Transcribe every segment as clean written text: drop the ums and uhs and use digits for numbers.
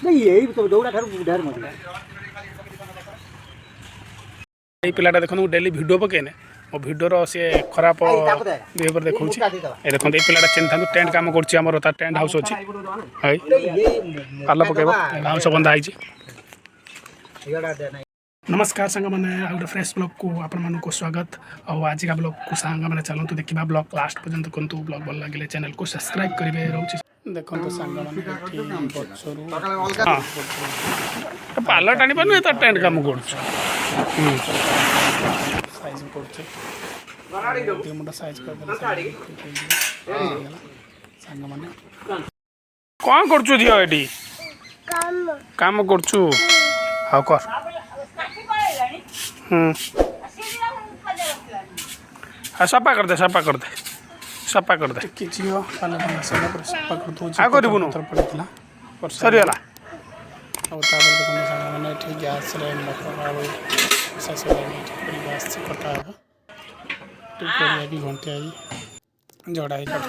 नहीं यही तो दौड़ा ठार बुढ़ार मत ये पिलाटा देखो डेली वीडियो पकेने मो भिडर सी खराब बिहेवियर देखा ये देखो ये पिलाटा चिन्ह था टेंट काम कर टेंट हाउस अच्छी पाल पकेब बाउंस बंधा नमस्कार सांग मैंने गोटे फ्रेश ब्लॉग को आपण को स्वागत और आज का ब्लॉग को सांग मैंने चलतु देखा ब्लॉग लास्ट पर्यंत देखु ब्लॉग भल लगे चैनल को सब्सक्राइब करेंगे रोचे देखो सांग मैंने पाल टाणी पारे तो टेंट काम कर साइज कौन कर झी काम कर हाँ कर हाँ सफा कर दे सफा कर दे सफा कर दे कि झील सफा कर दूँ पड़ा सरीगला और गैस गैस कटा भी घंटे आई जड़ाई कर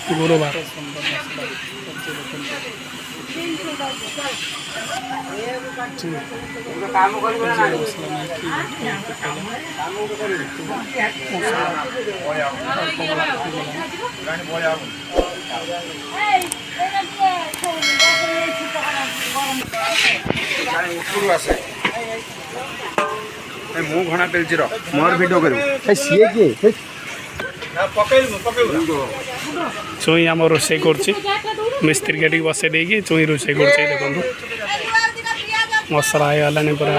गुरुवार मु घना पेलची रो मोर वीडियो करू सीए किए चुई आम रोसे कर मिस्त्री के बसई देगी चुई रोसे कर देखो मसला होगा पूरा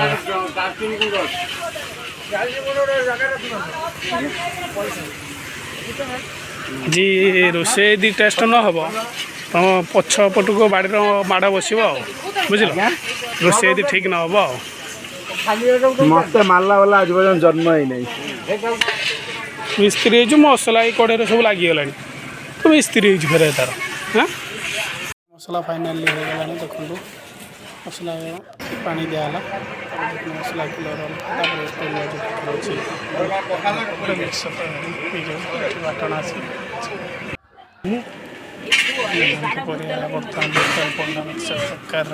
जी रोसे यदि टेस्ट न हम तुम पछ पट को बाड़ी माड़ बस बुझल रोसे यदि ठीक न हम मत मारला वाला आज पर्यंत जन्म ही नहीं मिस्त्री हो मसला कड़े सब लगिगला तो मिस्त्री हो फेर तार हाँ मसला फाइनाली हो गला देखो मसला पानी दिहला मसला कलर बाटना बर्तमान पड़ा मिक्सर सरकार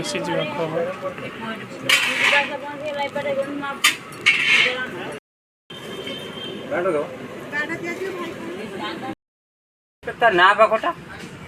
सीझा ना पाखटा